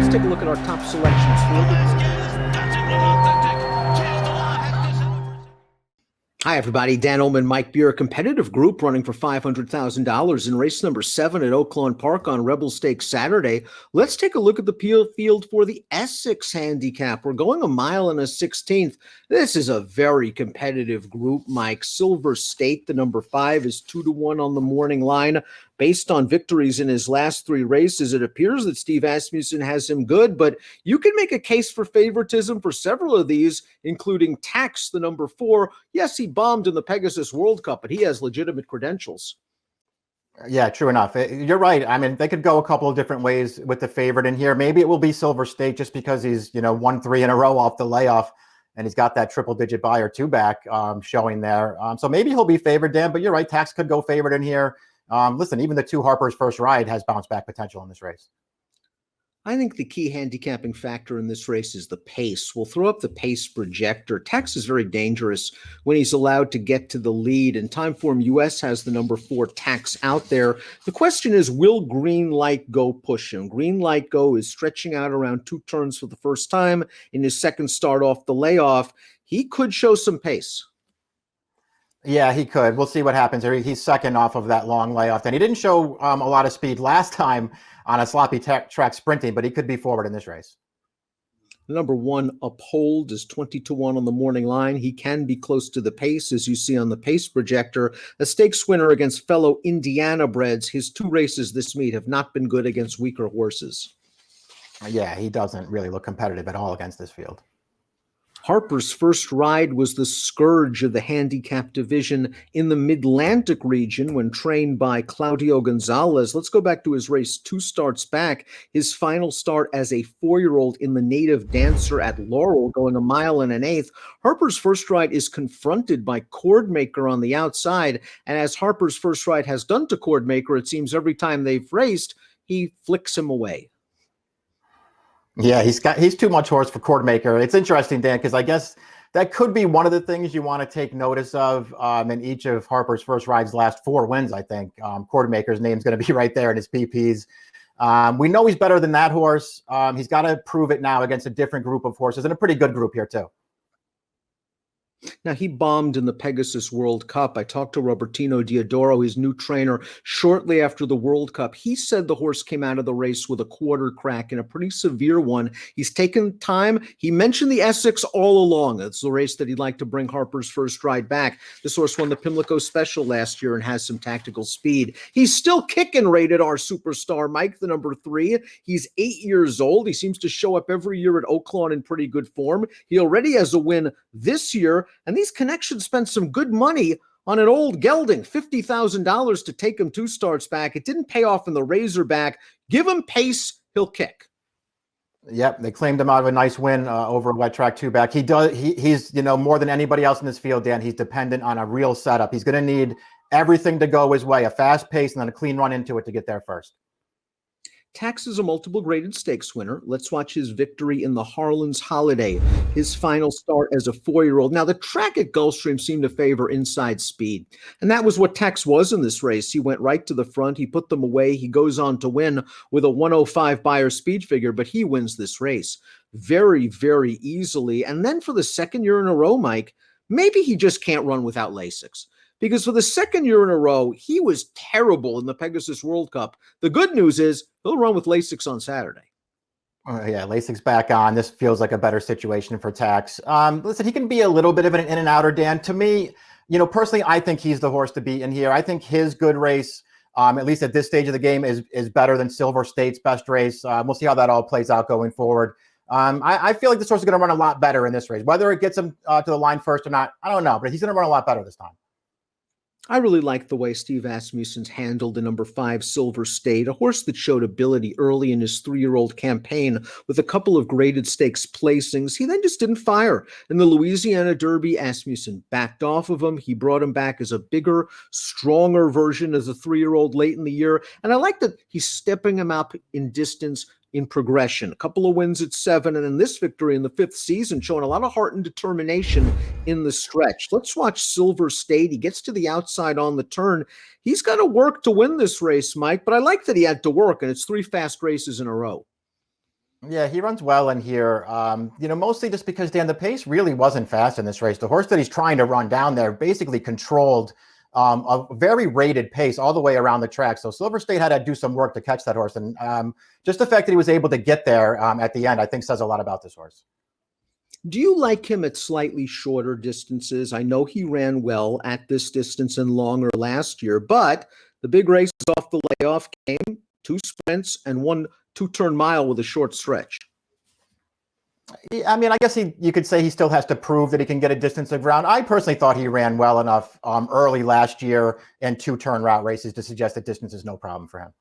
let's take a look at our top selections for the Hi, everybody. Dan Illman, Mike Beer, competitive group running for $500,000 in race number 7 at Oaklawn Park on Rebel Stakes Saturday. Let's take a look at the field for the Essex Handicap. We're going 1 mile and a 16th. This is a very competitive group, Mike. Silver State, the number 5, is 2-1 on the morning line. Based on victories in his last 3 races, it appears that Steve Asmussen has him good, but you can make a case for favoritism for several of these, including Tax, the number 4. Yes, he bombed in the Pegasus World Cup, but he has legitimate credentials. Yeah, true enough. You're right. I mean, they could go a couple of different ways with the favorite in here. Maybe it will be Silver State just because he's, won 3 in a row off the layoff, and he's got that triple-digit buy or 2 back showing there. So maybe he'll be favored, Dan, but you're right. Tax could go favorite in here. Listen, even the 2 Harper's First Ride has bounce back potential in this race. I think the key handicapping factor in this race is the pace. We'll throw up the pace projector. Tax is very dangerous when he's allowed to get to the lead, and Timeform US has the number 4 Tax out there. The question is, will Green Light Go push him? Green Light Go is stretching out around 2 turns for the first time in his second start off the layoff. He could show some pace. Yeah, he could. We'll see what happens here. He's second off of that long layoff. And he didn't show a lot of speed last time on a sloppy track sprinting, but he could be forward in this race. Number 1, Uphold, is 20-1 on the morning line. He can be close to the pace, as you see on the pace projector. A stakes winner against fellow Indiana breds. His 2 races this meet have not been good against weaker horses. Yeah, he doesn't really look competitive at all against this field. Harper's First Ride was the scourge of the handicap division in the Mid-Atlantic region when trained by Claudio Gonzalez. Let's go back to his race 2 starts back. His final start as a 4-year-old in the Native Dancer at Laurel, going 1 mile and an 1/8. Harper's First Ride is confronted by Cordmaker on the outside, and as Harper's First Ride has done to Cordmaker, it seems every time they've raced, he flicks him away. Yeah, he's too much horse for Cordmaker. It's interesting, Dan, because I guess that could be one of the things you want to take notice of in each of Harper's First Ride's last 4 wins, I think. Cordmaker's name's going to be right there in his PPs. We know he's better than that horse. He's got to prove it now against a different group of horses, and a pretty good group here, too. Now, he bombed in the Pegasus World Cup. I talked to Robertino Diodoro, his new trainer, shortly after the World Cup. He said the horse came out of the race with a quarter crack and a pretty severe one. He's taken time. He mentioned the Essex all along. It's the race that he'd like to bring Harper's First Ride back. This horse won the Pimlico Special last year and has some tactical speed. He's still kicking, rated our superstar, Mike, the number 3. He's 8 years old. He seems to show up every year at Oaklawn in pretty good form. He already has a win this year. And these connections spent some good money on an old gelding, $50,000 to take him 2 starts back. It didn't pay off in the Razorback. Give him pace, he'll kick. Yep, they claimed him out of a nice win over a wet track 2 back. He's more than anybody else in this field, Dan. He's dependent on a real setup. He's going to need everything to go his way, a fast pace and then a clean run into it to get there first. Tax is a multiple graded stakes winner. Let's watch his victory in the Harlan's Holiday, his final start as a 4-year-old. Now, the track at Gulfstream seemed to favor inside speed, and that was what Tax was in this race. He went right to the front. He put them away. He goes on to win with a 105 buyer speed figure, but he wins this race very, very easily. And then for the 2nd year in a row, Mike, maybe he just can't run without Lasix. Because for the 2nd year in a row, he was terrible in the Pegasus World Cup. The good news is he'll run with Lasix on Saturday. Yeah, Lasix back on. This feels like a better situation for Tax. Listen, he can be a little bit of an in and outer, Dan. To me, personally, I think he's the horse to beat in here. I think his good race, at least at this stage of the game, is better than Silver State's best race. We'll see how that all plays out going forward. I feel like this horse is going to run a lot better in this race. Whether it gets him to the line first or not, I don't know, but he's going to run a lot better this time. I really like the way Steve Asmussen's handled the number 5 Silver State, a horse that showed ability early in his 3-year-old campaign with a couple of graded stakes placings. He then just didn't fire. In the Louisiana Derby, Asmussen backed off of him. He brought him back as a bigger, stronger version as a 3-year-old late in the year. And I like that he's stepping him up in distance, in progression. A couple of wins at 7, and then this victory in the 5th season, showing a lot of heart and determination in the stretch. Let's watch Silver State. He gets to the outside on the turn. He's got to work to win this race, Mike, but I like that he had to work, and it's 3 fast races in a row. Yeah, he runs well in here. Mostly just because, Dan, the pace really wasn't fast in this race. The horse that he's trying to run down there basically controlled a very rated pace all the way around the track. So Silver State had to do some work to catch that horse. And just the fact that he was able to get there at the end, I think says a lot about this horse. Do you like him at slightly shorter distances? I know he ran well at this distance and longer last year, but the big races off the layoff came, 2 sprints and 1 two-turn mile with a short stretch. I mean, I guess you could say he still has to prove that he can get a distance of ground. I personally thought he ran well enough early last year in 2-turn route races to suggest that distance is no problem for him.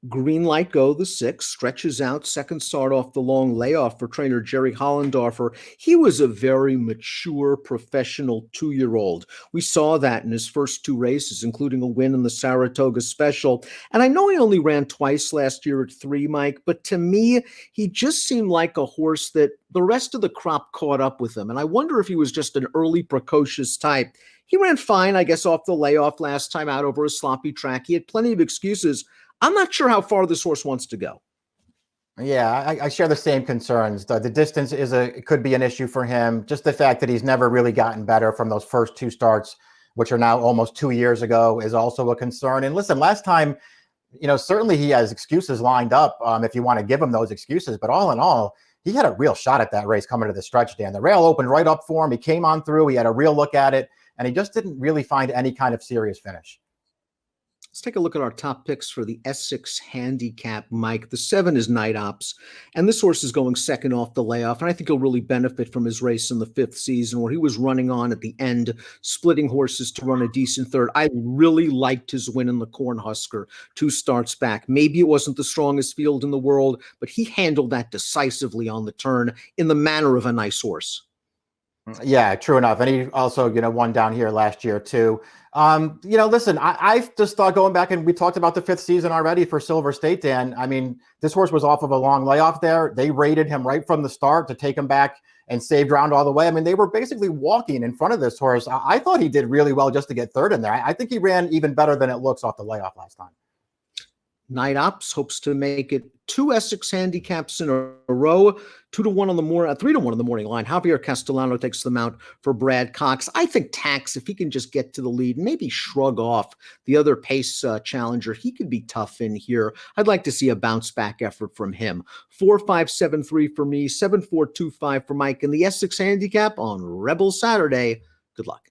Green Light Go, the 6, stretches out, second start off the long layoff for trainer Jerry Hollendorfer. He was a very mature professional 2-year-old. We saw that in his first 2 races, including a win in the Saratoga Special. And I know he only ran twice last year at 3, Mike, but to me, he just seemed like a horse that the rest of the crop caught up with him. And I wonder if he was just an early precocious type. He ran fine, I guess, off the layoff last time out over a sloppy track. He had plenty of excuses. I'm not sure how far this horse wants to go. Yeah, I share the same concerns. The distance could be an issue for him. Just the fact that he's never really gotten better from those first 2 starts, which are now almost 2 years ago, is also a concern. And listen, last time, certainly he has excuses lined up if you want to give him those excuses. But all in all, he had a real shot at that race coming to the stretch, Dan. The rail opened right up for him. He came on through. He had a real look at it, and he just didn't really find any kind of serious finish. Let's take a look at our top picks for the Essex Handicap, Mike. The 7 is Night Ops, and this horse is going second off the layoff, and I think he'll really benefit from his race in the 5th season where he was running on at the end, splitting horses to run a decent third. I really liked his win in the Cornhusker 2 starts back. Maybe it wasn't the strongest field in the world, but he handled that decisively on the turn in the manner of a nice horse. Yeah, true enough. And he also, won down here last year too. Listen, I just thought going back, and we talked about the 5th season already for Silver State, Dan. I mean, this horse was off of a long layoff there. They rated him right from the start to take him back and save ground all the way. I mean, they were basically walking in front of this horse. I thought he did really well just to get third in there. I think he ran even better than it looks off the layoff last time. Night Ops hopes to make it 2 Essex handicaps in a row, 2-1 on the morning, 3-1 on the morning line. Javier Castellano takes the mount for Brad Cox. I think Tax, if he can just get to the lead, maybe shrug off the other pace challenger, he could be tough in here. I'd like to see a bounce back effort from him. 4-5-7-3 for me, 7-4-2-5 for Mike, and the Essex handicap on Rebel Saturday. Good luck.